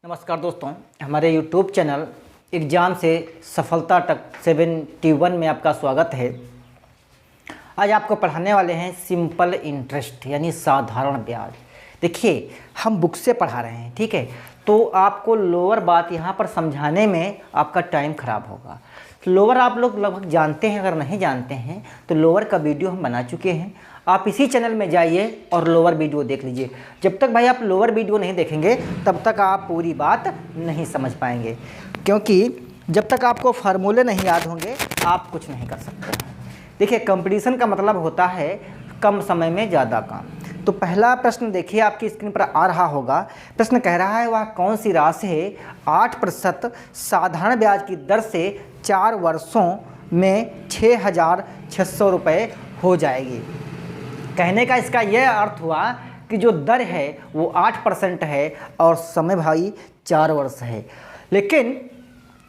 नमस्कार दोस्तों, हमारे YouTube चैनल एग्ज़ाम से सफलता तक 71 में आपका स्वागत है। आज आपको पढ़ाने वाले हैं सिंपल इंटरेस्ट यानी साधारण ब्याज। देखिए, हम बुक से पढ़ा रहे हैं, ठीक है, तो आपको लोअर बात यहाँ पर समझाने में आपका टाइम ख़राब होगा। लोअर आप लोग लगभग जानते हैं, अगर नहीं जानते हैं तो लोअर का वीडियो हम बना चुके हैं। आप इसी चैनल में जाइए और लोअर वीडियो देख लीजिए। जब तक भाई आप लोअर वीडियो नहीं देखेंगे तब तक आप पूरी बात नहीं समझ पाएंगे, क्योंकि जब तक आपको फार्मूले नहीं याद होंगे आप कुछ नहीं कर सकते। देखिए, कंपटीशन का मतलब होता है कम समय में ज़्यादा काम। तो पहला प्रश्न देखिए, आपकी स्क्रीन पर आ रहा होगा। प्रश्न कह रहा है, वह कौन सी राशि है 8% साधारण ब्याज की दर से 4 वर्षों में 6,600 रुपये हो जाएगी। कहने का इसका यह अर्थ हुआ कि जो दर है वो 8% है और समय भाई 4 वर्ष है, लेकिन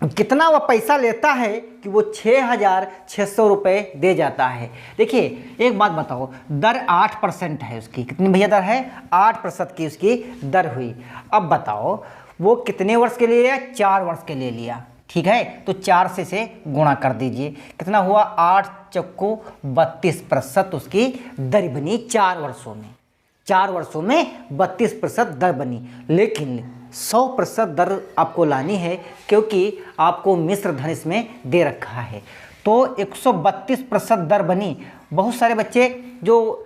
कितना वह पैसा लेता है कि वो 6,600 रुपये दे जाता है। देखिए, एक बात बताओ, दर 8% है उसकी। कितनी भैया दर है? 8% की उसकी दर हुई। अब बताओ वो कितने वर्ष के लिए लिया? 4 वर्ष के लिए लिया, ठीक है। तो 4 से गुणा कर दीजिए, कितना हुआ? 8 चक्कू 32% उसकी दर बनी 4 वर्षों में। 4 वर्षों में 32% दर बनी, लेकिन 100% दर आपको लानी है, क्योंकि आपको मिश्र धन इसमें दे रखा है। तो 132% दर बनी। बहुत सारे बच्चे जो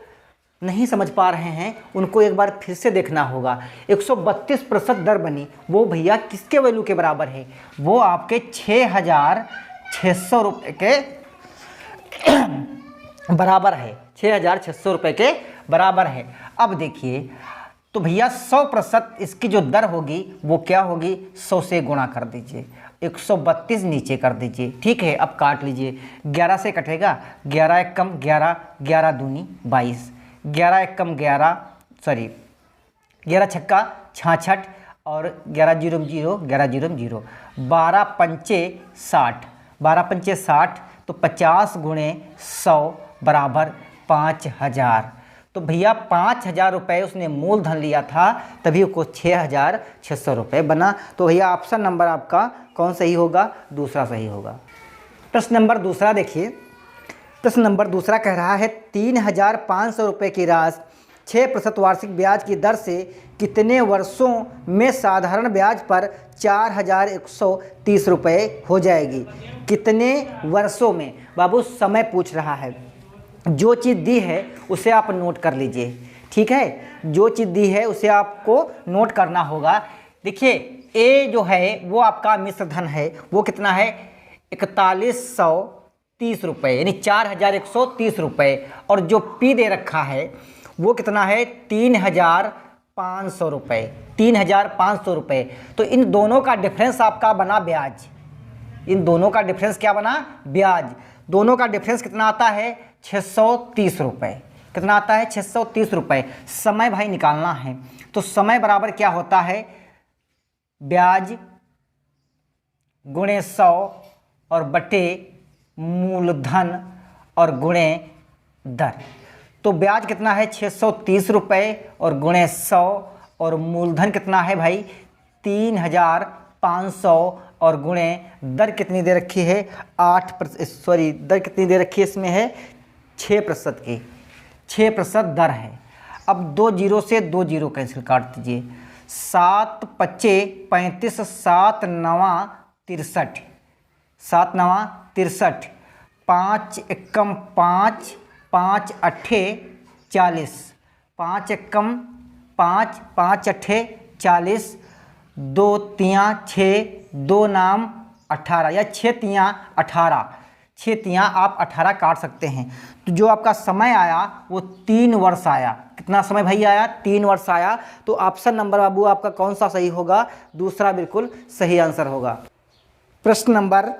नहीं समझ पा रहे हैं उनको एक बार फिर से देखना होगा। 132% दर बनी, वो भैया किसके वैल्यू के बराबर है? वो आपके 6,600 रुपये के बराबर है। 6,600 रुपये के बराबर है। अब देखिए, तो भैया 100% इसकी जो दर होगी वो क्या होगी? 100 से गुणा कर दीजिए, 132 नीचे कर दीजिए, ठीक है। अब काट लीजिए, 11 से कटेगा, 11 एक कम 11, 11 दूनी 22, 11 एक कम 11, 11 छक्का 66 और 11 जीरो 0, 11 जीरो 0, 12 पंचे 60, 12 पंचे 60, तो 50 गुणे 100 बराबर 5,000। तो भैया 5,000 रुपये उसने मूलधन लिया था, तभी उसको 6,600 रुपये बना। तो भैया ऑप्शन नंबर आपका कौन सही होगा? दूसरा सही होगा। प्रश्न नंबर दूसरा देखिए। प्रश्न नंबर दूसरा कह रहा है, 3,500 रुपये की राशि 6% वार्षिक ब्याज की दर से कितने वर्षों में साधारण ब्याज पर 4,130 रुपये हो जाएगी? कितने वर्षों में? बाबू समय पूछ रहा है। जो चीज़ दी है उसे आप नोट कर लीजिए, ठीक है। जो चीज़ दी है उसे आपको नोट करना होगा। देखिए, ए जो है वो आपका मिश्र धन है, वो कितना है? 4130 रुपये, यानी 4,130 रुपये। और जो पी दे रखा है वो कितना है? 3,500 रुपये, 3,500 रुपये। तो इन दोनों का डिफरेंस आपका बना ब्याज। इन दोनों का डिफरेंस क्या बना? ब्याज। दोनों का डिफरेंस कितना आता है? 630 रुपये। कितना आता है? 630 रुपये। समय भाई निकालना है, तो समय बराबर क्या होता है? ब्याज गुणे 100 और बटे मूलधन और गुणे दर। तो ब्याज कितना है? 630 रुपये और गुणे 100, और मूलधन कितना है भाई? 3,500 और गुणे दर कितनी दे रखी है? दर कितनी दे रखी है इसमें है? 6% की, 6% दर है। अब 2 जीरो से 2 जीरो कैंसिल काट दीजिए, 7 पच्चे 35, 7 नवा 63, 7 नवा 63, 5 एकम 5, 5 अट्ठे 40, 5 एकम 5, 5 अट्ठे 40, 2 तियाँ 6, 2 नाम 18 या 6 तियाँ 18, 6 तियाँ आप 18 काट सकते हैं। तो जो आपका समय आया वो 3 वर्ष आया। कितना समय भाई आया? 3 वर्ष आया। तो ऑप्शन नंबर बाबू आपका कौन सा सही होगा? दूसरा बिल्कुल सही आंसर होगा। प्रश्न नंबर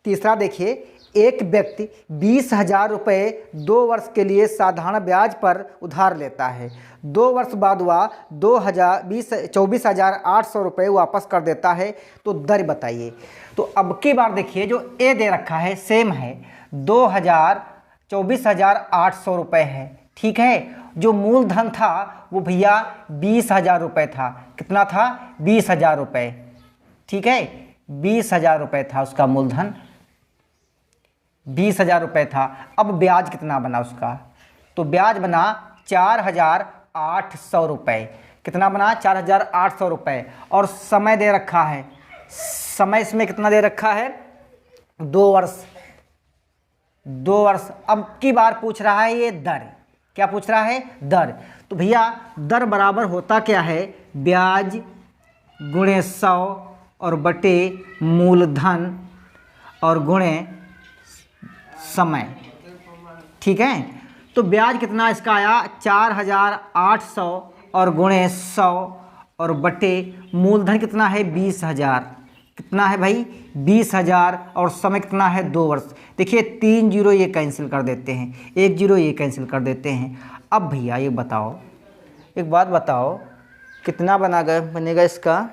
तीसरा देखिए, एक व्यक्ति 20,000 रुपये 2 वर्ष के लिए साधारण ब्याज पर उधार लेता है। 2 वर्ष बाद वह 24,800 रुपये वापस कर देता है, तो दर बताइए। तो अब की बार देखिए, जो ए दे रखा है सेम है, 24,800 रुपये है, ठीक है। जो मूलधन था वो भैया 20,000 रुपये था। कितना था? 20,000 रुपये। ठीक है, 20,000 रुपये था उसका मूलधन, 20,000 रुपये था। अब ब्याज कितना बना उसका? तो ब्याज बना 4,800 रुपये। कितना बना? 4,800 रुपये। और समय दे रखा है, समय इसमें कितना दे रखा है? 2 वर्ष। 2 वर्ष। अब की बार पूछ रहा है ये दर। क्या पूछ रहा है? दर। तो भैया दर बराबर होता क्या है? ब्याज गुणे 100 और बटे मूलधन और गुणे समय। ठीक है, तो ब्याज कितना इसका आया? 4,800 और गुणे 100 और बटे मूलधन कितना है? 20,000। कितना है भाई? 20,000। और समय कितना है? 2 वर्ष। देखिए 3 जीरो ये कैंसिल कर देते हैं, 1 जीरो ये कैंसिल कर देते हैं। अब भैया ये बताओ, एक बात बताओ, कितना बनेगा इसका?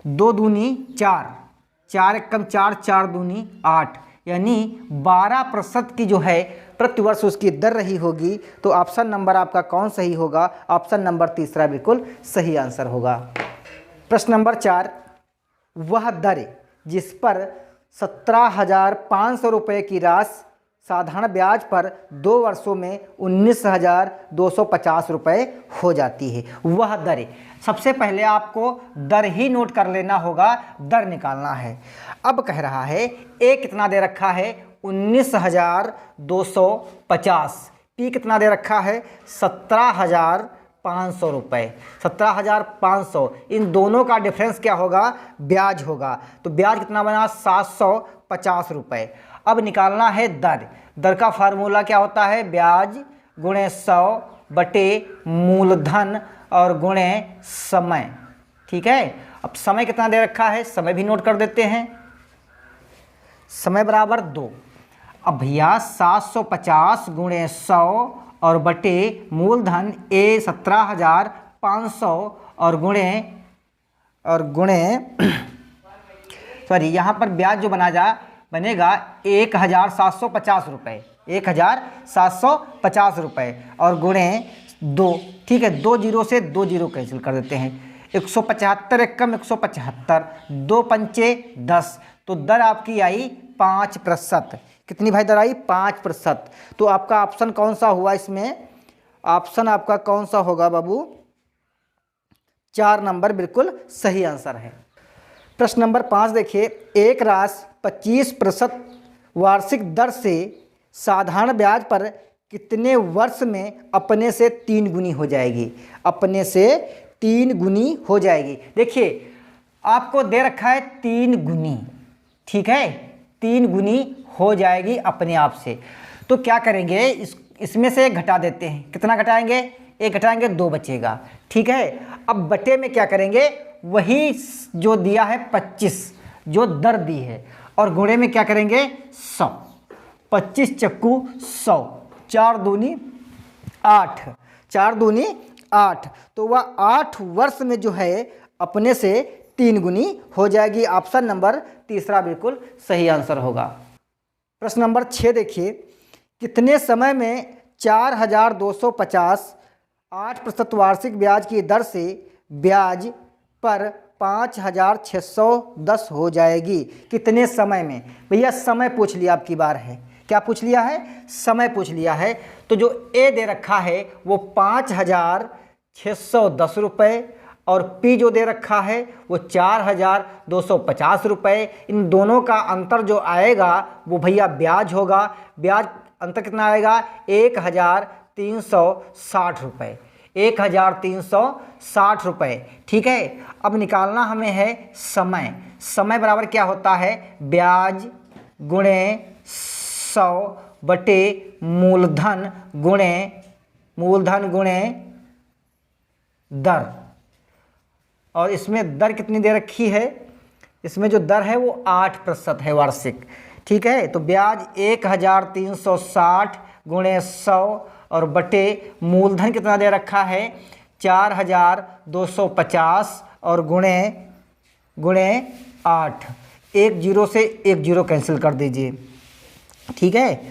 2 दूनी 4, 4 एकम 4, 4 दूनी 8, यानी 12% की जो है प्रतिवर्ष उसकी दर रही होगी। तो ऑप्शन नंबर आपका कौन सही होगा? ऑप्शन नंबर तीसरा बिल्कुल सही आंसर होगा। प्रश्न नंबर 4, वह दर जिस पर 17,500 रुपये की राशि साधारण ब्याज पर 2 वर्षों में 19,250 रुपये हो जाती है, वह दर। सबसे पहले आपको दर ही नोट कर लेना होगा, दर निकालना है। अब कह रहा है ए कितना दे रखा है? 19,250। पी कितना दे रखा है? 17,500 रुपये। 17,500। इन दोनों का डिफरेंस क्या होगा? ब्याज होगा। तो ब्याज कितना बना? 750 रुपये। अब निकालना है दर। दर का फार्मूला क्या होता है? ब्याज गुणे 100 बटे मूलधन और गुणे समय। ठीक है, अब समय कितना दे रखा है? समय भी नोट कर देते हैं। समय बराबर 2। अब भैया 750 गुणे 100 और बटे मूलधन ए 17,500 और गुणे सॉरी, यहाँ पर ब्याज जो बनेगा 1,750 रुपये, 1,750 रुपये और गुणे 2। ठीक है, 2 जीरो से 2 जीरो कैंसिल कर देते हैं। 175 एकम 175, 2 पंचे 10। तो दर आपकी आई 5%। कितनी भाई दर आई? 5%। तो आपका ऑप्शन कौन सा हुआ इसमें? ऑप्शन आपका कौन सा होगा बाबू? 4 नंबर बिल्कुल सही आंसर है। प्रश्न नंबर 5 देखिए, एक राशि 25% वार्षिक दर से साधारण ब्याज पर कितने वर्ष में अपने से 3 गुनी हो जाएगी? अपने से 3 गुनी हो जाएगी। देखिए आपको दे रखा है 3 गुनी। ठीक है, 3 गुनी हो जाएगी अपने आप से। तो क्या करेंगे? इसमें से एक घटा देते हैं। कितना घटाएंगे? 1 घटाएंगे 2 बचेगा। ठीक है, अब बटे में क्या करेंगे? वही जो दिया है 25 जो दर दी है, और गुणे में क्या करेंगे? 100। 25 चक्कू 100, 4 दूनी 8, 4 दूनी 8। तो वह 8 वर्ष में जो है अपने से 3 गुनी हो जाएगी। ऑप्शन नंबर तीसरा बिल्कुल सही आंसर होगा। प्रश्न नंबर 6 देखिए, कितने समय में 4,250 8% वार्षिक ब्याज की दर से ब्याज पर 5,610 हो जाएगी? कितने समय में? भैया समय पूछ लिया, आपकी बार है। क्या पूछ लिया है? समय पूछ लिया है। तो जो ए दे रखा है वो 5,610 रुपये और पी जो दे रखा है वो 4,250 रुपये। इन दोनों का अंतर जो आएगा वो भैया ब्याज होगा। ब्याज अंतर कितना आएगा? 1,360 रुपये, 1,360 रुपये। ठीक है, अब निकालना हमें है समय। समय बराबर क्या होता है? ब्याज गुणे 100 बटे मूलधन गुणे दर। और इसमें दर कितनी दे रखी है? इसमें जो दर है वो 8% है वार्षिक। ठीक है, तो ब्याज 1,360 गुणे 100 और बटे मूलधन कितना दे रखा है? 4,250 और गुणे 8। 1 जीरो से 1 जीरो कैंसिल कर दीजिए। ठीक है,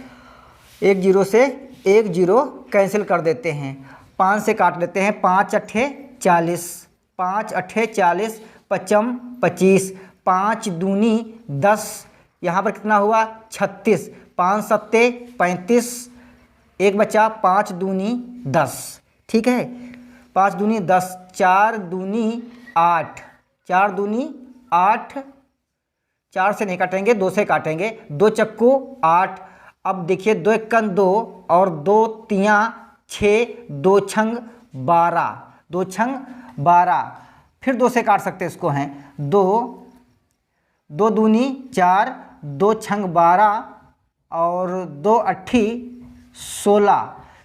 1 जीरो से एक जीरो कैंसिल कर देते हैं, 5 से काट लेते हैं, 5 अट्ठे 40, 5 अट्ठे 40, पचम 25, 5 दूनी 10, यहाँ पर कितना हुआ 36, 5 सत्ते 35, एक बचा 5 दूनी 10, ठीक है, 5 दूनी 10, 4 दूनी 8, 4 दूनी 8, 4 से नहीं काटेंगे, 2 से काटेंगे, 2 चक्कू 8। अब देखिए 2 एकन 2 और 2 तियाँ 6, 2 छंग 12, 2 छंग 12, फिर 2 से काट सकते इसको हैं, 2 2 दूनी 4, 2 छंग 12 और 2 अट्ठी 16,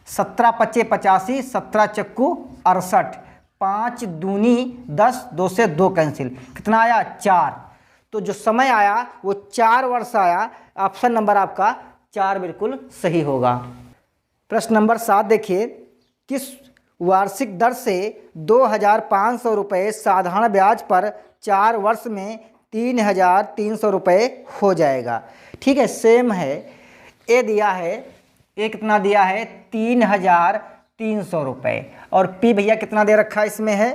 17 पच्चे 85, 17 चक्कू 68, 5 दूनी 10, 2 से 2 कैंसिल, कितना आया 4। तो जो समय आया वो 4 वर्ष आया। ऑप्शन नंबर आपका 4 बिल्कुल सही होगा। प्रश्न नंबर 7 देखिए, किस वार्षिक दर से 2,500 रुपये साधारण ब्याज पर 4 वर्ष में 3,300 रुपये हो जाएगा। ठीक है, सेम है, ए दिया है, ए कितना दिया है 3,300 रुपये, और पी भैया कितना दे रखा है इसमें है,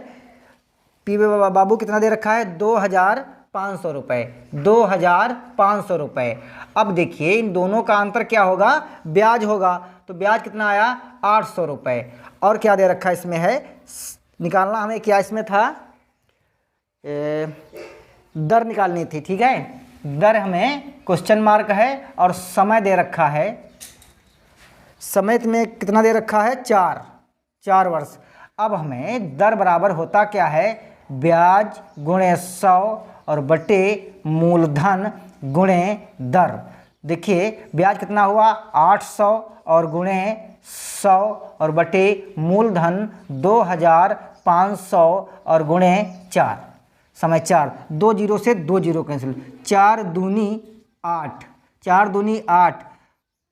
पी बाबू कितना दे रखा है 2,500 रुपये, 2,500 रुपये। अब देखिए इन दोनों का अंतर क्या होगा, ब्याज होगा, तो ब्याज कितना आया 800 रुपये, और क्या दे रखा है इसमें है, निकालना हमें क्या इसमें था, दर निकालनी थी। ठीक है, दर हमें क्वेश्चन मार्क है, और समय दे रखा है, समय में कितना दे रखा है 4 वर्ष। अब हमें दर बराबर होता क्या है, ब्याज गुणे 100 और बटे मूलधन गुणे दर। देखिए ब्याज कितना हुआ 800 और गुणे 100 और बटे मूलधन 2,500 और गुणे 4, समय 4, 2 जीरो से 2 जीरो कैंसिल, 4 दूनी 8, 4 दूनी 8,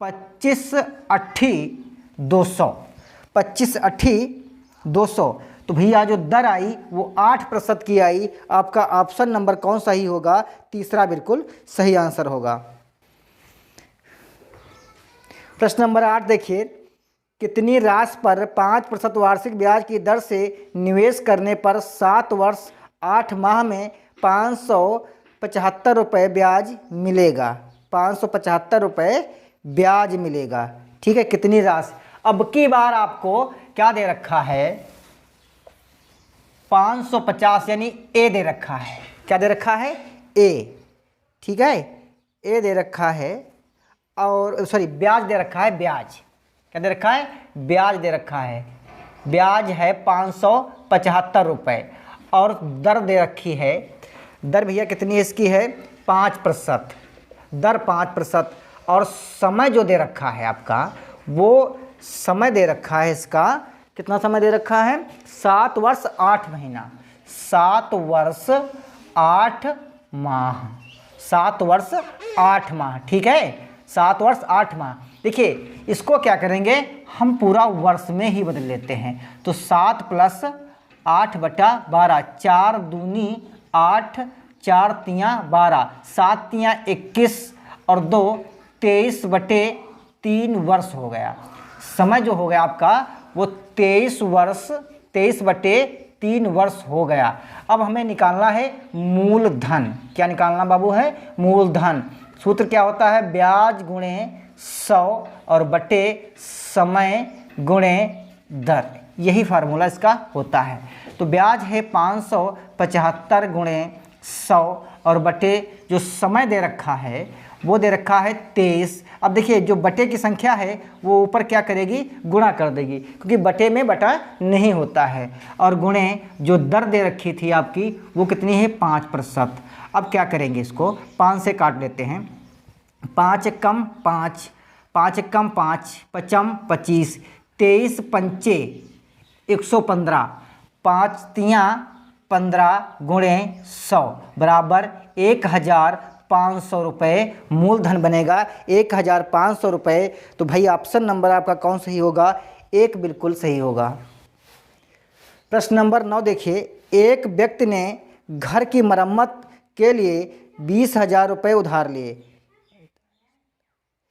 25 अट्ठी 200, 25 अट्ठी 200। तो भैया जो दर आई वो 8% की आई। आपका ऑप्शन नंबर कौन सही होगा, तीसरा बिल्कुल सही आंसर होगा। प्रश्न नंबर 8 देखिए, कितनी राशि पर 5% वार्षिक ब्याज की दर से निवेश करने पर 7 वर्ष 8 माह में 575 रुपये ब्याज मिलेगा, 575 रुपये ब्याज मिलेगा। ठीक है, कितनी राशि, अब की बार आपको क्या दे रखा है 550, यानी ए दे रखा है, क्या दे रखा है ए, ठीक है, ए दे रखा है, और सॉरी ब्याज दे रखा है, ब्याज क्या दे रखा है, ब्याज दे रखा है, ब्याज है 575 रुपये, और दर दे रखी है, दर भैया कितनी है इसकी है 5%, दर 5%, और समय जो दे रखा है आपका, वो समय दे रखा है इसका, कितना समय दे रखा है 7 वर्ष 8 महीना, 7 वर्ष 8 माह, 7 वर्ष 8 माह। ठीक है, 7 वर्ष 8 माह। देखिए इसको क्या करेंगे हम पूरा वर्ष में ही बदल लेते हैं, तो 7 + 8 बटा 12, 4 दूनी 8, 4 तियाँ 12, 7 तियाँ 21 और 2 23 बटे 3 वर्ष हो गया। समय जो हो गया आपका वो 23 वर्ष, 23 बटे 3 वर्ष हो गया। अब हमें निकालना है मूलधन, क्या निकालना बाबू है मूलधन। सूत्र क्या होता है, ब्याज गुणे 100 और बटे समय गुणे दर, यही फार्मूला इसका होता है। तो ब्याज है 575 गुणे 100 और बटे जो समय दे रखा है वो दे रखा है 23। अब देखिए जो बटे की संख्या है वो ऊपर क्या करेगी, गुणा कर देगी, क्योंकि बटे में बटा नहीं होता है, और गुणे जो दर दे रखी थी आपकी वो कितनी है 5%। अब क्या करेंगे, इसको 5 से काट लेते हैं, 5 कम 5, 5 कम 5, 5 25, 23 पंचे 115, 5 तियाँ 15 गुणे 100 बराबर 1,500 रुपये मूलधन बनेगा, 1,500 रुपये। तो भाई ऑप्शन नंबर आपका कौन सही होगा, 1 बिल्कुल सही होगा। प्रश्न नंबर 9 देखिए, एक व्यक्ति ने घर की मरम्मत के लिए 20,000 रुपये उधार लिए।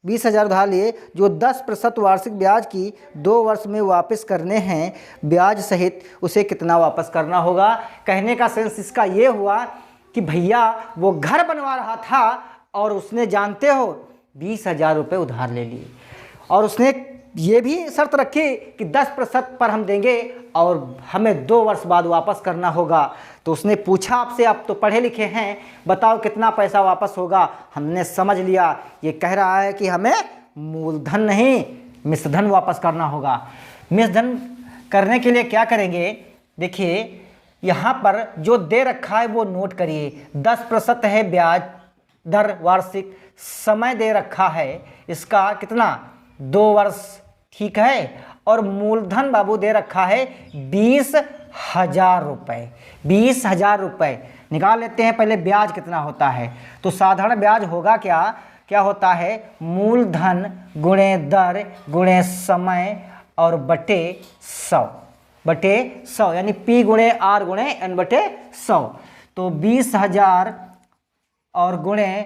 20,000 उधार लिए जो 10% वार्षिक ब्याज की 2 वर्ष में वापस करने हैं ब्याज सहित, उसे कितना वापस करना होगा। कहने का सेंस इसका ये हुआ कि भैया वो घर बनवा रहा था और उसने जानते हो 20,000 रुपये उधार ले लिए और उसने ये भी शर्त रखी कि 10% पर हम देंगे और हमें 2 वर्ष बाद वापस करना होगा। तो उसने पूछा आपसे, आप तो पढ़े लिखे हैं, बताओ कितना पैसा वापस होगा। हमने समझ लिया ये कह रहा है कि हमें मूलधन नहीं मिश्रधन वापस करना होगा। मिश्रधन करने के लिए क्या करेंगे, देखिए यहाँ पर जो दे रखा है वो नोट करिए। 10% है ब्याज दर वार्षिक, समय दे रखा है इसका कितना 2 वर्ष, ठीक है। और मूलधन बाबू दे रखा है 20,000 रुपये। 20,000 रुपये निकाल लेते हैं पहले ब्याज कितना होता है। तो साधारण ब्याज होगा क्या होता है, मूलधन गुणे दर गुणे समय और बटे 100 यानी P गुणे R गुणे N बटे 100। तो 20,000 और गुणे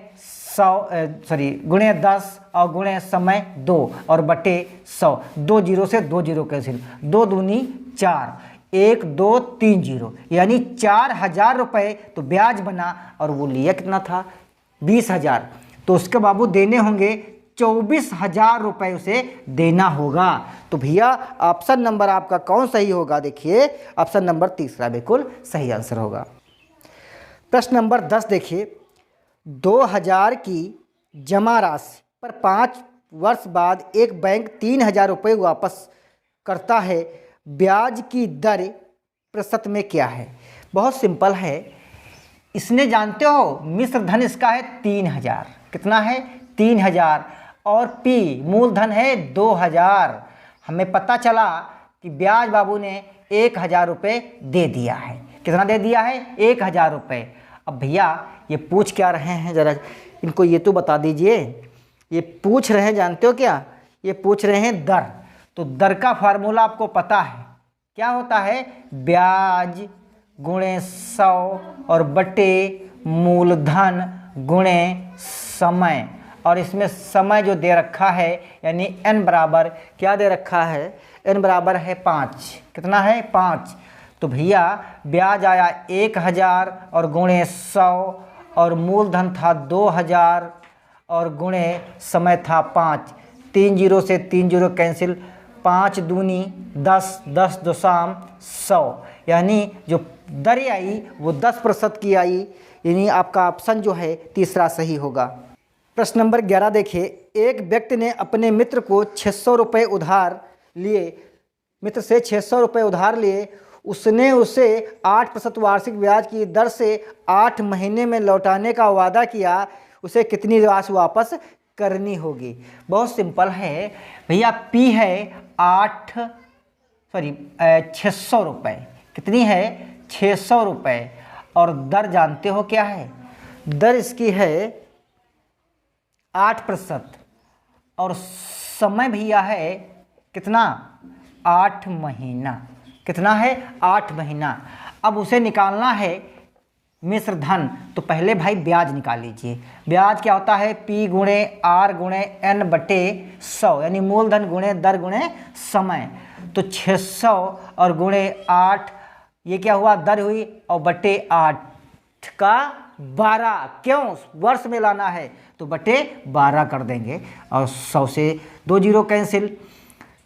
10 और गुणे समय 2 और बटे 100। 2 जीरो से 2 जीरो कैंसिल, 2 दूनी 4, 1 2 3 जीरो, यानी 4,000 रुपये तो ब्याज बना। और वो लिया कितना था 20,000, तो उसके बाबू देने होंगे 24,000 रुपये उसे देना होगा। तो भैया ऑप्शन नंबर आपका कौन सही होगा, देखिए ऑप्शन नंबर तीसरा बिल्कुल सही आंसर होगा। प्रश्न नंबर 10 देखिए, 2,000 की जमा राशि पर 5 वर्ष बाद एक बैंक 3,000 रुपये वापस करता है, ब्याज की दर प्रतिशत में क्या है। बहुत सिंपल है, इसने जानते हो मिश्रधन इसका है 3,000, कितना है 3,000 और P मूलधन है 2,000। हमें पता चला कि ब्याज बाबू ने 1,000 रुपये दे दिया है। कितना दे दिया है 1,000 रुपये। अब भैया ये पूछ क्या रहे हैं, ज़रा इनको ये तो बता दीजिए। ये पूछ रहे हैं जानते हो क्या, ये पूछ रहे हैं दर। तो दर का फार्मूला आपको पता है, क्या होता है, ब्याज गुणे 100 और बटे मूलधन गुणे समय। और इसमें समय जो दे रखा है यानी n बराबर क्या दे रखा है, n बराबर है 5। कितना है 5। तो भैया ब्याज आया 1,000 और गुणे 100 और मूलधन था 2,000 और गुणे समय था 5। 3 जीरो से 3 जीरो कैंसिल, 5 दूनी 10, 10 दो शाम 100, यानी जो दर आई वो 10% की आई, यानी आपका ऑप्शन जो है तीसरा सही होगा। प्रश्न नंबर 11 देखिए, एक व्यक्ति ने अपने मित्र को 600 रुपये उधार लिए, मित्र से 600 रुपये उधार लिए, उसने उसे 8% वार्षिक ब्याज की दर से 8 महीने में लौटाने का वादा किया, उसे कितनी राशि वापस करनी होगी। बहुत सिंपल है भैया, P है 600 रुपये, कितनी है 600 रुपये और दर जानते हो क्या है, दर इसकी है 8% और समय भैया है कितना 8 महीना। कितना है 8 महीना। अब उसे निकालना है मिश्रधन, तो पहले भाई ब्याज निकाल लीजिए। ब्याज क्या होता है P गुणे R गुणे N बटे 100, यानी मूलधन गुणे दर गुणे समय। तो 600 और गुणे 8, ये क्या हुआ दर हुई, और बटे 8 का 12, क्यों वर्ष में लाना है तो बटे 12 कर देंगे। और 100 से 2 जीरो कैंसिल,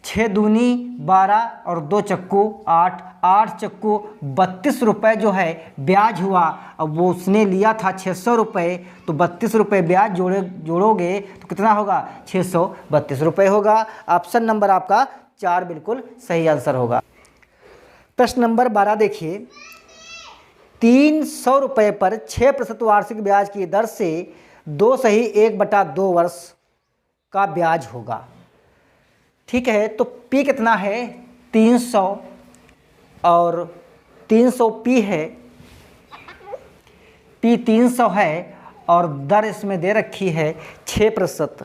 6 दूनी 12 और 2 चक्कू 8, 8 चक्कू 32 रुपये जो है ब्याज हुआ। अब वो उसने लिया था 600 रुपये, तो 32 रुपये ब्याज जोड़ोगे तो कितना होगा 632 रुपये होगा। ऑप्शन नंबर आपका 4 बिल्कुल सही आंसर होगा। प्रश्न नंबर 12 देखिए, 300 रुपये पर 6% वार्षिक ब्याज की दर से 2 सही 1/2 वर्ष का ब्याज होगा। ठीक है, तो P कितना है 300 और 300 P है, P 300 है और दर इसमें दे रखी है 6%,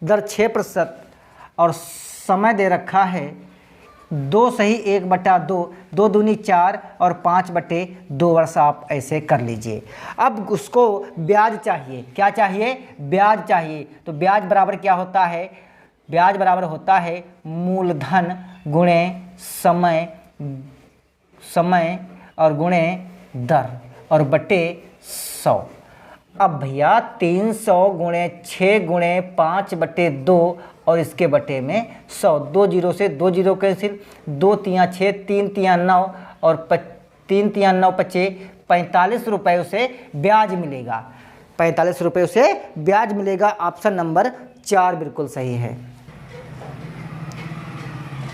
दर 6% और समय दे रखा है 2 सही 1/2, 2 दूनी 4 और 5/2 वर्ष आप ऐसे कर लीजिए। अब उसको ब्याज चाहिए, क्या चाहिए? ब्याज चाहिए। तो ब्याज बराबर क्या होता है? ब्याज बराबर होता है मूलधन गुणे समय, समय और गुणे दर और बटे 100। अब भैया 300 गुणे 6 गुणे 5/2 और इसके बटे में 100। 2 जीरो से 2 जीरो कैंसिल, 2 तियाँ 6, 3 तियाँ 9 और 3 तियाँ 9 पचे 45 रुपये उसे ब्याज मिलेगा। 45 रुपये उसे ब्याज मिलेगा। ऑप्शन नंबर 4 बिल्कुल सही है।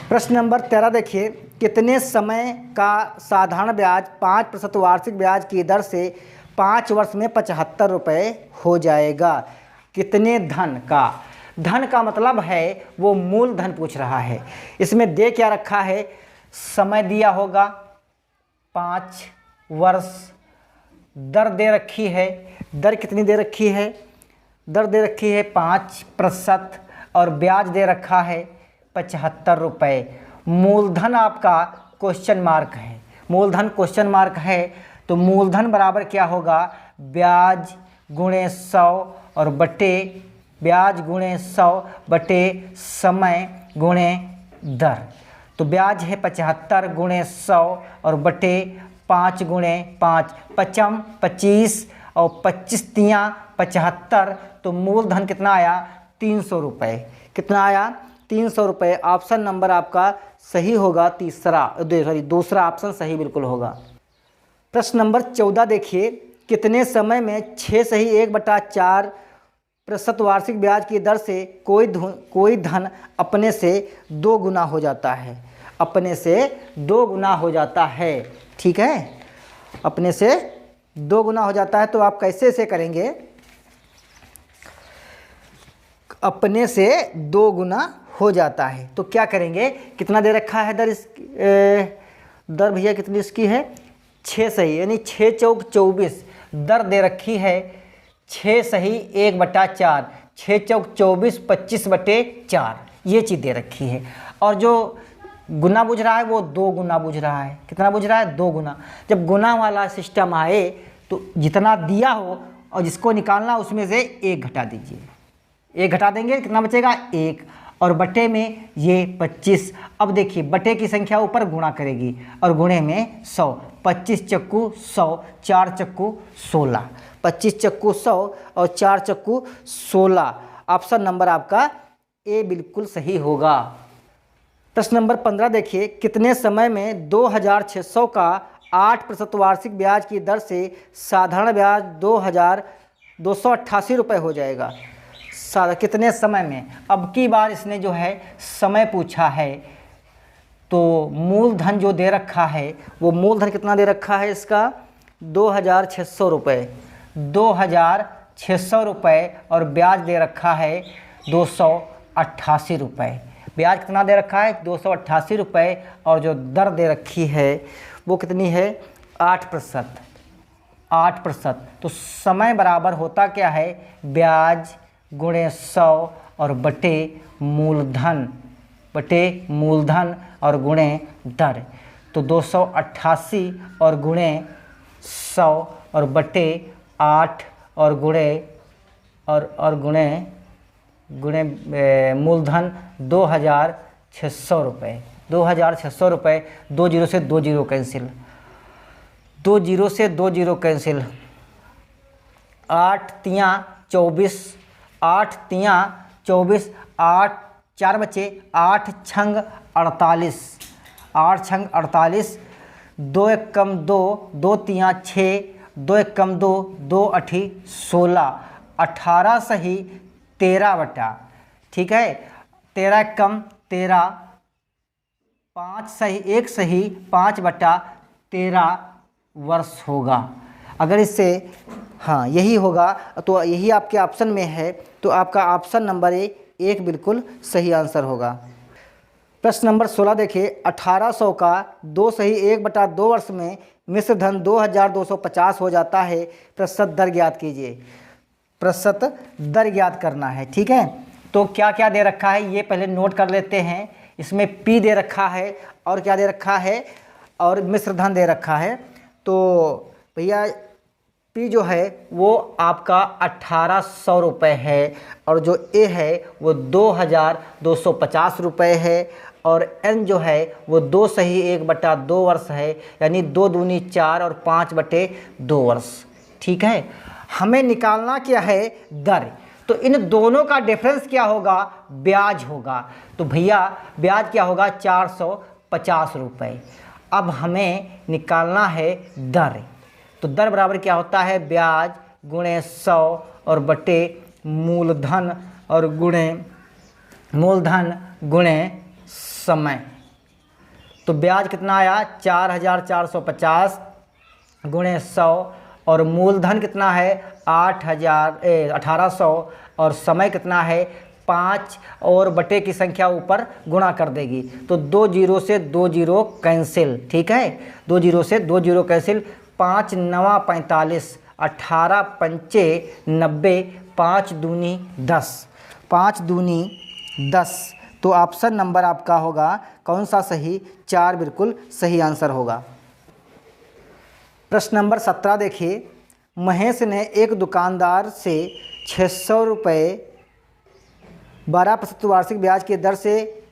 प्रश्न नंबर 13 देखिए, कितने समय का साधारण ब्याज 5% वार्षिक ब्याज की दर से 5 वर्ष में 75 रुपये हो जाएगा? कितने धन का? धन का मतलब है वो मूलधन पूछ रहा है। इसमें दे क्या रखा है? समय दिया होगा 5 वर्ष, दर दे रखी है। दर कितनी दे रखी है? दर दे रखी है 5% और ब्याज दे रखा है 75 रुपये। मूलधन आपका क्वेश्चन मार्क है, मूलधन क्वेश्चन मार्क है। तो मूलधन बराबर क्या होगा? ब्याज गुणे 100 और बटे ब्याज गुणे 100 बटे समय गुणे दर। तो ब्याज है 75 गुणे 100 और बटे 5 गुणे 5, 55 25 और 25 तियाँ 75। तो मूलधन कितना आया? 300 रुपये। कितना आया? 300 रुपये। ऑप्शन नंबर आपका सही होगा दूसरा ऑप्शन सही बिल्कुल होगा। प्रश्न नंबर 14 देखिए, कितने समय में 6 सही 1/4% वार्षिक ब्याज की दर से कोई धन अपने से 2 गुना हो जाता है? अपने से 2 गुना हो जाता है, ठीक है, अपने से 2 गुना हो जाता है। तो आप कैसे इसे करेंगे? अपने से 2 गुना हो जाता है तो क्या करेंगे? कितना दे रखा है दर? दर भैया कितनी इसकी है? 6 सही यानी 6 चौक 24 दर दे रखी है। 6 सही 1/4, 6 चौक 24, 25/4 ये चीज़ दे रखी है। और जो गुना बुझ रहा है वो 2 गुना बुझ रहा है। कितना बुझ रहा है? 2 गुना। जब गुना वाला सिस्टम आए तो जितना दिया हो और जिसको निकालना उसमें से 1 घटा दीजिए। 1 घटा देंगे कितना बचेगा? 1 और बटे में ये 25। अब देखिए बटे की संख्या ऊपर गुणा करेगी और गुणे में 100। 25 चक्कू 100, 4 चक्कू 16। 25 चक्कू 100 और 4 चक्कू 16। ऑप्शन नंबर आपका ए बिल्कुल सही होगा। प्रश्न नंबर 15 देखिए, कितने समय में 2600 का 8% वार्षिक ब्याज की दर से साधारण ब्याज 2288 रुपये हो जाएगा? कितने समय में? अब की बार इसने जो है समय पूछा है तो मूलधन जो दे रखा है वो मूलधन कितना दे रखा है इसका? 2600 रुपये। 2600 रुपये और ब्याज दे रखा है 288 रुपये। ब्याज कितना दे रखा है? 288 रुपये और जो दर दे रखी है वो कितनी है? 8%। 8%। तो समय बराबर होता क्या है? ब्याज गुणे 100 और बटे मूलधन और गुणे दर। तो 288 और गुणे 100 और बटे 8 और गुणे मूलधन 2600 रुपये। 2600 रुपये। 2 जीरो से 2 जीरो कैंसिल, 2 जीरो से 2 जीरो कैंसिल। 8 तियाँ 24, 8 तियाँ 24, 8 4 बचे, 8 छंग 48, 8 छंग 48। 2 एक कम 2, 2 तियाँ 6, 2 एक कम 2, 2 अठी 16, 18 सही 13 बटा, ठीक है, 13 एक कम 13, 5 सही 1 सही 5/13 वर्ष होगा। अगर इससे हाँ यही होगा तो यही आपके ऑप्शन में है तो आपका ऑप्शन नंबर एक बिल्कुल सही आंसर होगा। प्रश्न नंबर 16 देखिए, 1800 का 2 सही 1/2 वर्ष में मिश्र धन 2250 हो जाता है, प्रतिशत दर ज्ञात कीजिए। प्रतिशत दर ज्ञात करना है, ठीक है। तो क्या क्या दे रखा है ये पहले नोट कर लेते हैं। इसमें पी दे रखा है और क्या दे रखा है, और मिश्र धन दे रखा है। तो भैया पी जो है वो आपका 1800 रुपये है, और जो ए है वो 2250 रुपये है, और एन जो है वो 2 सही 1/2 वर्ष है, यानी 2 दूनी 4 और 5/2 वर्ष। ठीक है, हमें निकालना क्या है, दर। तो इन दोनों का डिफरेंस क्या होगा, ब्याज होगा। तो भैया ब्याज क्या होगा, 450 रुपये। अब हमें निकालना है दर। तो दर बराबर क्या होता है, ब्याज गुणे 100 और बटे मूलधन और मूलधन गुणे समय। तो ब्याज कितना आया, 4450 गुणे 100, और मूलधन कितना है 1800, और समय कितना है 5, और बटे की संख्या ऊपर गुणा कर देगी। तो 2 जीरो से 2 जीरो कैंसिल। ठीक है, 2 जीरो से 2 जीरो कैंसिल। 5 9 45, 18 पंचे 90, 5 दूनी 10, 5 दूनी 10। तो ऑप्शन नंबर आपका होगा कौन सा सही, 4 बिल्कुल सही आंसर होगा। प्रश्न नंबर 17 देखिए, महेश ने एक दुकानदार से 600 रुपये 12% वार्षिक ब्याज की दर से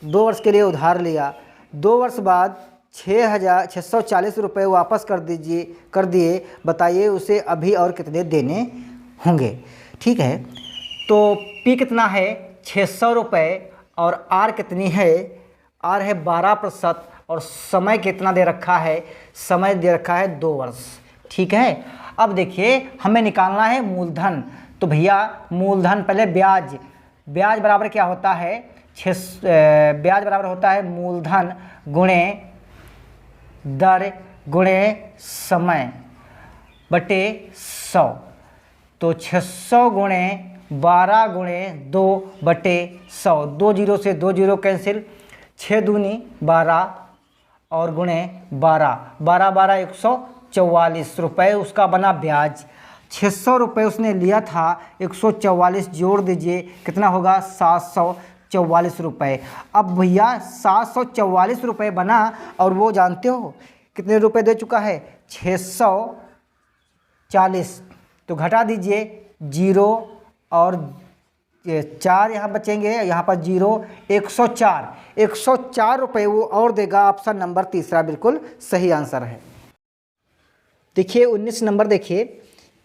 2 वर्ष के लिए उधार लिया। 2 वर्ष बाद 640 रुपये वापस कर दिए, बताइए उसे अभी और कितने देने होंगे। ठीक है, तो पी कितना है 600 रुपये, और आर कितनी है, आर है 12%, और समय कितना दे रखा है, समय दे रखा है 2 वर्ष। ठीक है, अब देखिए हमें निकालना है मूलधन। तो भैया मूलधन पहले ब्याज बराबर क्या होता है, ब्याज बराबर होता है मूलधन गुणे दर गुणे समय बटे 100। तो 600 गुणे 12 गुणे 2 बटे 100, 2 जीरो से 2 जीरो कैंसिल, 6 दूनी 12 और गुणे 12, 12 144 रुपये उसका बना ब्याज। 600 रुपये उसने लिया था, 144 जोड़ दीजिए, कितना होगा 744 रुपये। अब भैया 744 रुपये बना, और वो जानते हो कितने रुपए दे चुका है, 640। तो घटा दीजिए, 0 और 4 यहाँ बचेंगे, यहाँ पर 0, 104 रुपये वो और देगा। ऑप्शन नंबर तीसरा बिल्कुल सही आंसर है। देखिए 19 नंबर देखिए,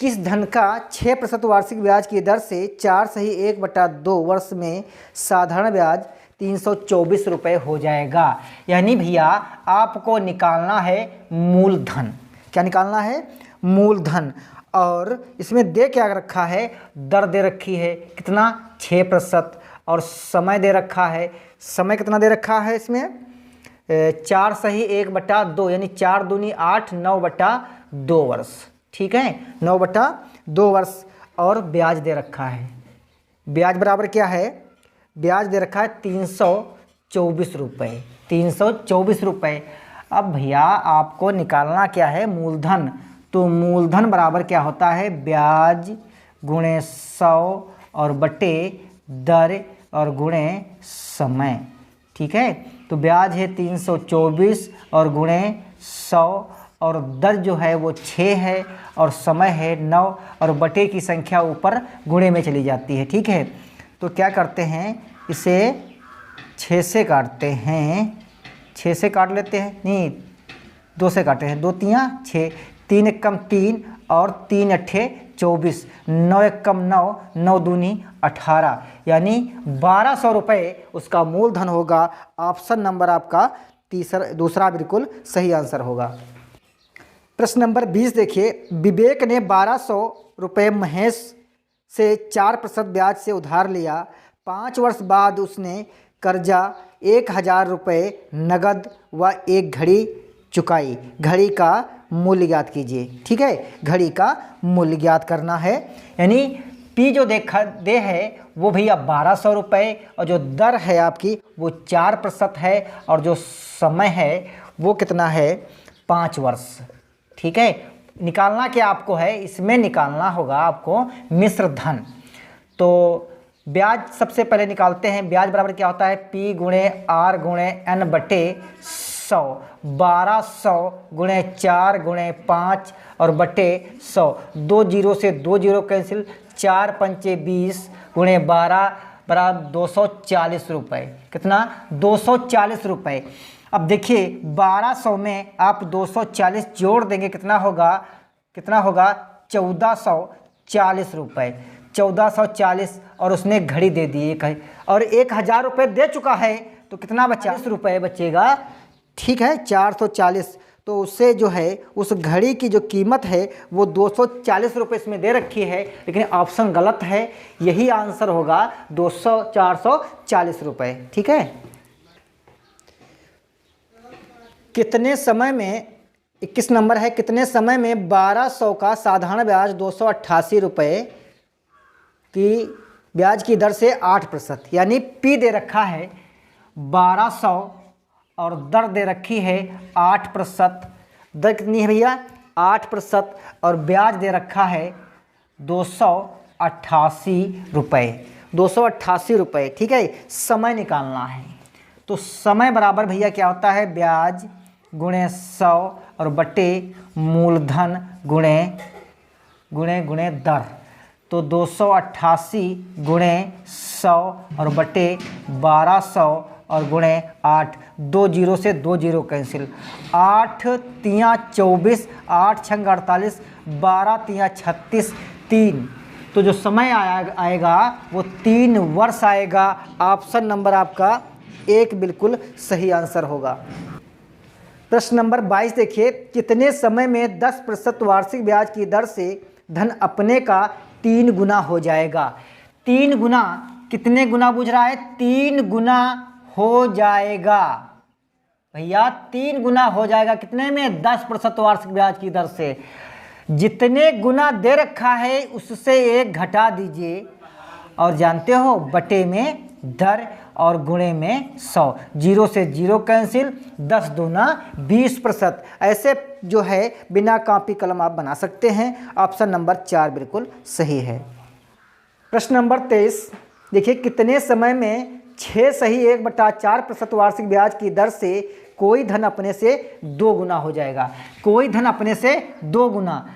किस धन का 6% वार्षिक ब्याज की दर से 4 सही 1/2 वर्ष में साधारण ब्याज 324 रुपये हो जाएगा। यानी भैया आपको निकालना है मूलधन। क्या निकालना है, मूलधन। और इसमें दे क्या रखा है, दर दे रखी है कितना 6%, और समय दे रखा है, समय कितना दे रखा है इसमें 4 सही 1/2, यानी 4 दूनी 8, 9/2 वर्ष। ठीक है, 9/2 वर्ष, और ब्याज दे रखा है। ब्याज बराबर क्या है, ब्याज दे रखा है 324 रुपये, 324 रुपये। अब भैया आपको निकालना क्या है, मूलधन। तो मूलधन बराबर क्या होता है, ब्याज गुणे 100 और बटे दर और गुणे समय। ठीक है, तो ब्याज है 324 और गुणे 100, और दर जो है वो 6 है, और समय है 9, और बटे की संख्या ऊपर गुणे में चली जाती है। ठीक है, तो क्या करते हैं, इसे 6 से काटते हैं, 6 से काट लेते हैं, नहीं 2 से काटते हैं, 2 तियाँ 6, 3 एकम 3 और 3 अट्ठे 24, 9 एकम 9, 9 दूनी 18, यानी 1200 रुपये उसका मूलधन होगा। ऑप्शन नंबर आपका दूसरा बिल्कुल सही आंसर होगा। प्रश्न नंबर 20 देखिए, विवेक ने 1200 रुपये महेश से 4% ब्याज से उधार लिया। 5 वर्ष बाद उसने कर्जा 1000 रुपये नगद व एक घड़ी चुकाई। घड़ी का मूल्य ज्ञात कीजिए। ठीक है, घड़ी का मूल्य ज्ञात करना है। यानी पी जो दे है वो भैया 1200 रुपये, और जो दर है आपकी वो 4% है, और जो समय है वो कितना है 5 वर्ष। ठीक है, निकालना क्या आपको है, इसमें निकालना होगा आपको मिश्र धन। तो ब्याज सबसे पहले निकालते हैं। ब्याज बराबर क्या होता है, P गुणे R गुणे N बटे 100, 1200 गुणे 4 गुणे 5 और बटे 100। 2 जीरो से 2 जीरो कैंसिल, 4 पंचे 20 गुणे 12 बराबर 240 रुपये। कितना, 240 रुपये। अब देखिए 1200 में आप 240 जोड़ देंगे, कितना होगा, 1440 रुपये। 1440 और उसने घड़ी दे दी और 1000 रुपये दे चुका है, तो कितना बचा, 40 रुपये बचेगा। ठीक है, 440, तो उससे जो है उस घड़ी की जो कीमत है वो 240 रुपये इसमें दे रखी है, लेकिन ऑप्शन गलत है। यही आंसर होगा 440 रुपये। ठीक है, कितने समय में, 21 नंबर है, कितने समय में 1200 का साधारण ब्याज 288 रुपये की ब्याज की दर से 8%, यानी P दे रखा है 1200 और दर दे रखी है 8%। दर कितनी है भैया, 8%, और ब्याज दे रखा है 288 रुपये। 288 रुपये। ठीक है, समय निकालना है, तो समय बराबर भैया क्या होता है, ब्याज गुणे 100 और बटे मूलधन गुणे दर। तो 288 गुणे 100 और बटे 1200 और गुणे 8, 2 जीरो से 2 जीरो कैंसिल, 8 तियाँ 24, 8 छंग 48, 12 तियाँ 36, 3। तो जो समय आएगा वो 3 वर्ष आएगा। ऑप्शन नंबर आपका 1 बिल्कुल सही आंसर होगा। प्रश्न नंबर 22 देखिए, कितने समय में 10% वार्षिक ब्याज की दर से धन अपने का 3 गुना हो जाएगा। 3 गुना, कितने गुना बुझ रहा है, 3 गुना हो जाएगा भैया, 3 गुना हो जाएगा। कितने में, 10% वार्षिक ब्याज की दर से। जितने गुना दे रखा है उससे 1 घटा दीजिए, और जानते हो बटे में दर और गुणे में 100। 0 से 0 कैंसिल, 10 दूना 20%। ऐसे जो है बिना कॉपी कलम आप बना सकते हैं। ऑप्शन नंबर 4 बिल्कुल सही है। प्रश्न नंबर 23 देखिए, कितने समय में 6 सही 1/4% वार्षिक ब्याज की दर से कोई धन अपने से 2 गुना हो जाएगा। कोई धन अपने से 2 गुना,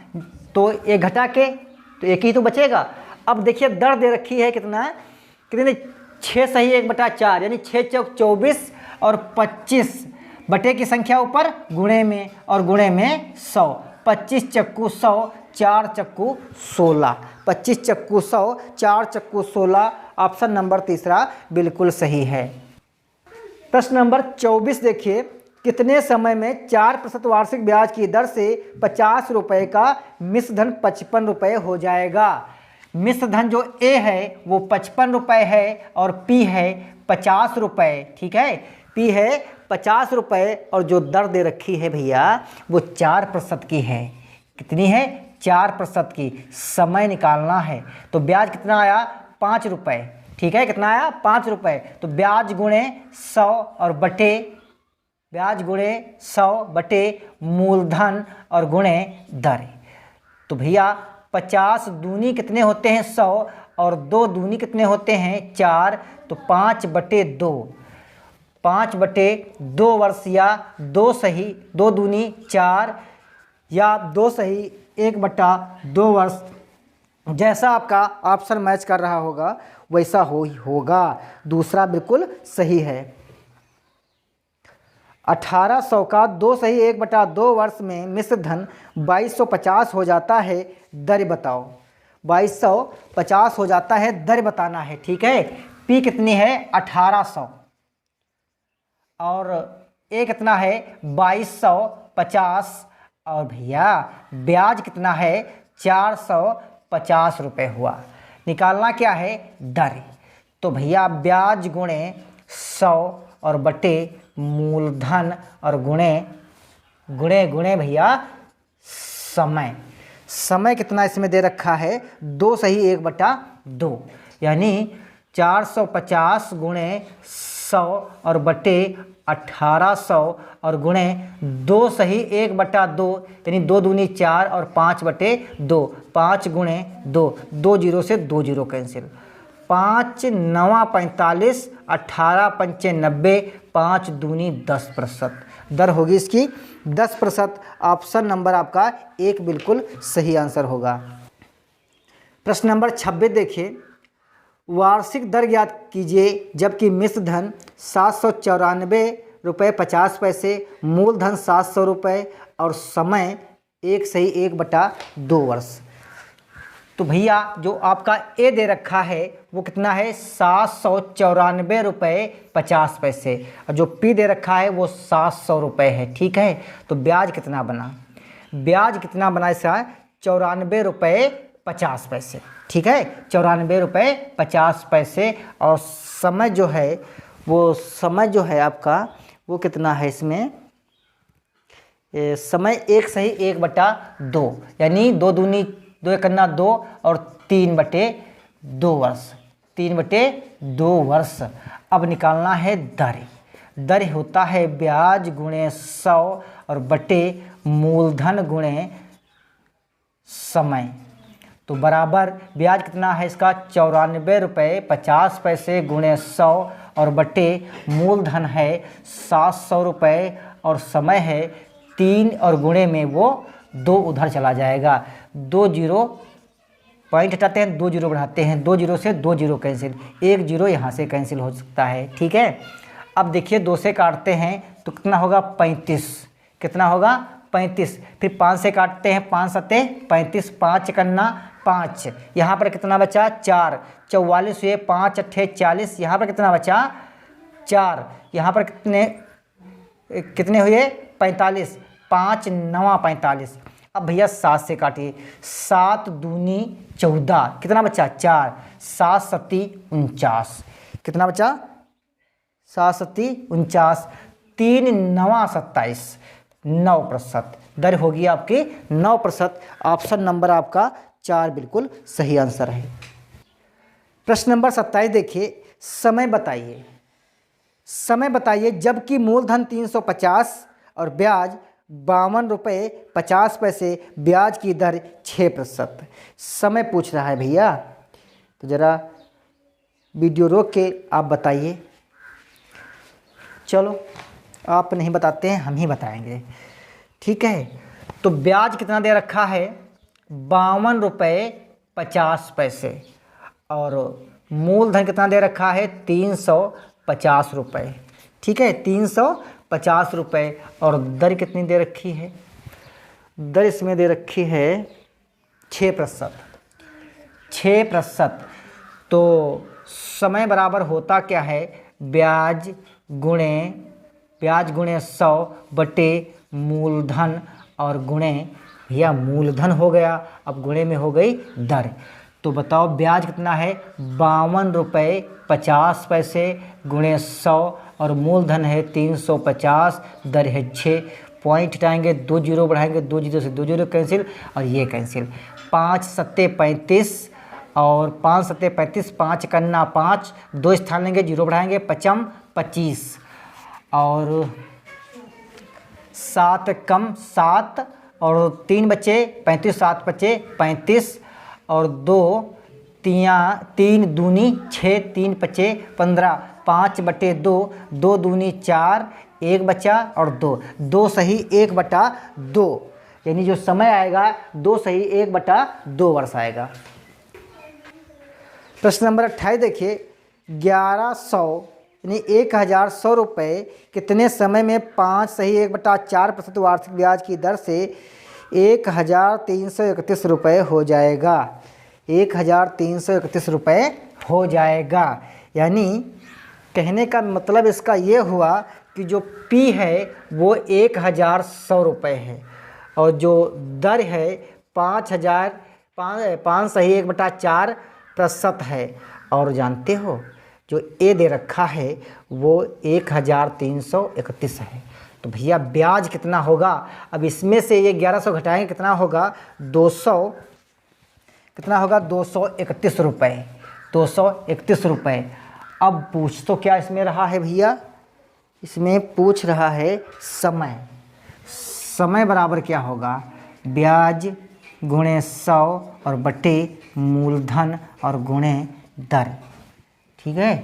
तो 1 घटा के तो 1 ही तो बचेगा। अब देखिए दर दे रखी है कितने, 6 सही 1/4, यानी 6 चौक 24 और 25 बटे की संख्या ऊपर गुणे में और गुणे में 100। 25 चक्कू 100, 4 चक्कू 16। 25 चक्कू 100, 4 चक्कू 16। ऑप्शन नंबर 3 बिल्कुल सही है। प्रश्न नंबर 24 देखिए, कितने समय में 4% वार्षिक ब्याज की दर से 50 रुपये का मिश्र धन 55 रुपये हो जाएगा। मिश्र धन जो ए है वो 55 रुपये है और P है 50 रुपये। ठीक है, P है 50 रुपये और जो दर दे रखी है भैया वो 4% की है। कितनी है, 4% की। समय निकालना है, तो ब्याज कितना आया, 5 रुपये। ठीक है, कितना आया, 5 रुपये। तो ब्याज गुणे 100 और बटे, ब्याज गुणे 100 बटे मूलधन और गुणे दर। तो भैया 50 दूनी कितने होते हैं, 100, और 2 दूनी कितने होते हैं, 4। तो 5/2, 5/2 वर्ष, या 2 सही 2 दूनी 4, या 2 सही 1/2 वर्ष। जैसा आपका ऑप्शन मैच कर रहा होगा वैसा होगा। दूसरा बिल्कुल सही है। 1800 का 2 सही 1/2 वर्ष में मिश्र धन 2250 हो जाता है, दर बताओ। 2250 हो जाता है, दर बताना है। ठीक है, P कितनी है, 1800, और A कितना है, 2250, और भैया ब्याज कितना है, 450 रुपये हुआ। निकालना क्या है, दर। तो भैया ब्याज गुणे 100 और बटे मूलधन और गुणे भैया समय। समय कितना इसमें दे रखा है, 2 सही 1/2, यानी 450 गुणे 100 और बटे 1800 और गुणे 2 सही 1/2, यानी 2 दूनी 4 और 5/2, 5 गुणे 2, 2 जीरो से 2 जीरो कैंसिल, 5 9 45, 18 पंचे 90, 5 दूनी 10%। दर होगी इसकी 10%। ऑप्शन नंबर आपका एक बिल्कुल सही आंसर होगा। प्रश्न नंबर 26 देखिए, वार्षिक दर ज्ञात कीजिए जबकि मिश्र धन 794 रुपये 50 पैसे, मूलधन 700 रुपये और समय 1/1/2 वर्ष। तो भैया जो आपका ए दे रखा है वो कितना है 794 रुपये 50 पैसे, और जो पी दे रखा है वो 700 रुपये है। ठीक है, तो ब्याज कितना बना, ब्याज कितना बना इसका 94 रुपये 50 पैसे। ठीक है, 94 रुपये 50 पैसे। और समय जो है वो समय जो है आपका वो कितना है इसमें समय 1/1/2, यानी 2 दूनी 2 एकन्ना 2 और 3/2 वर्ष, 3/2 वर्ष। अब निकालना है दर। दर होता है ब्याज गुणे 100 और बटे मूलधन गुणे समय। तो बराबर ब्याज कितना है इसका 94 रुपये 50 पैसे गुणे 100 और बटे मूलधन है 700 रुपये और समय है 3 और गुणे में वो 2 उधर चला जाएगा। 2 जीरो पॉइंट हटाते हैं, 2 जीरो बढ़ाते हैं, 2 जीरो से 2 जीरो कैंसिल, 1 जीरो यहाँ से कैंसिल हो सकता है। ठीक है, अब देखिए 2 से काटते हैं तो कितना होगा 35, कितना होगा 35। फिर 5 से काटते हैं, 5 सत्ते 35, 5 कन्ना 5, यहाँ पर कितना बचा 4, 44 हुए, 5 अट्ठे 40, यहाँ पर कितना बचा 4, यहाँ पर कितने हुए 45, 5 9 45। अब भैया 7 से काटिए, 7 दूनी 14, कितना बचा 4, 7 सत्ती 49, कितना बचा 7 सत्ती 49, 3 9 27, 9%। दर होगी आपकी 9%। ऑप्शन नंबर आपका 4 बिल्कुल सही आंसर है। प्रश्न नंबर 27 देखिए, समय बताइए, समय बताइए जबकि मूलधन 350 और ब्याज 52 रुपये 50 पैसे, ब्याज की दर 6%। समय पूछ रहा है भैया, तो ज़रा वीडियो रोक के आप बताइए। चलो आप नहीं बताते हैं, हम ही बताएंगे। ठीक है, तो ब्याज कितना दे रखा है 52 रुपये 50 पैसे और मूलधन कितना दे रखा है 350 रुपये। ठीक है, 350 रुपये। और दर कितनी दे रखी है, दर इसमें दे रखी है 6%, 6%। तो समय बराबर होता क्या है ब्याज गुणे 100 बटे मूलधन और गुणे, भैया मूलधन हो गया, अब गुणे में हो गई दर। तो बताओ ब्याज कितना है 52 रुपये 50 पैसे गुणे 100 और मूलधन है 350, दर है 6। पॉइंट हटाएंगे, 2 जीरो बढ़ाएंगे, 2 जीरो से 2 जीरो कैंसिल और ये कैंसिल। 5 सत्ते 35 और 5 सत्ते 35, 5 कन्ना 5, 2 स्थान लेंगे, जीरो बढ़ाएंगे, 5 25 और 7 कम 7 और 3 बचे 35, 7 बचे 35 और 3 दूनी 6, 3 बचे 15, 5/2, 2 दूनी 4, 1 बचा और 2 सही 1/2, यानी जो समय आएगा 2 सही 1/2 वर्ष आएगा। प्रश्न नंबर 28 देखिए, 1100 यानी 1100 रुपये कितने समय में 5 सही 1/4% वार्षिक ब्याज की दर से 1331 रुपये हो जाएगा। 1331 रुपये हो जाएगा। यानी कहने का मतलब इसका ये हुआ कि जो P है वो 1100 रुपये है और जो दर है 5 सही 1/4% है। और जानते हो जो ए दे रखा है वो 1331 है। तो भैया ब्याज कितना होगा, अब इसमें से ये 1100 घटाएंगे कितना होगा 200, कितना होगा 231 रुपये, 231 रुपये। अब पूछ तो क्या इसमें रहा है भैया, इसमें पूछ रहा है समय। समय बराबर क्या होगा ब्याज गुणे 100 और बटे मूलधन और गुणे दर। ठीक है।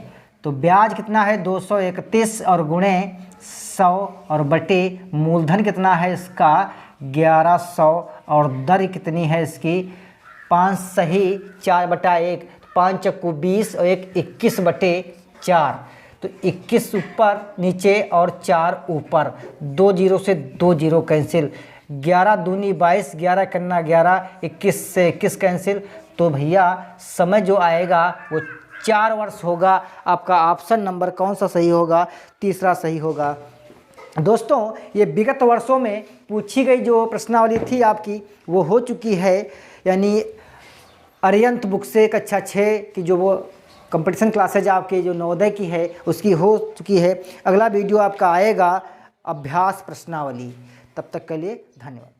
तो ब्याज कितना है 231 और गुणे 100 और बटे मूलधन कितना है इसका 1100 और दर कितनी है इसकी 5 सही 4/1, 5 चक्कू 20 और 21 बटे 4। तो 21 ऊपर नीचे और 4 ऊपर, 2 जीरो से 2 जीरो कैंसिल, 11 दूनी 22, 11 करना 11, 21 से 21 कैंसिल। तो भैया समय जो आएगा वो 4 वर्ष होगा। आपका ऑप्शन नंबर कौन सा सही होगा? तीसरा सही होगा। दोस्तों ये विगत वर्षों में पूछी गई जो प्रश्नावली थी आपकी वो हो चुकी है, यानी अरिहंत बुक से कक्षा 6 की जो वो कंपटीशन क्लासेज आपके जो नवोदय की है उसकी हो चुकी है। अगला वीडियो आपका आएगा अभ्यास प्रश्नावली। तब तक के लिए धन्यवाद।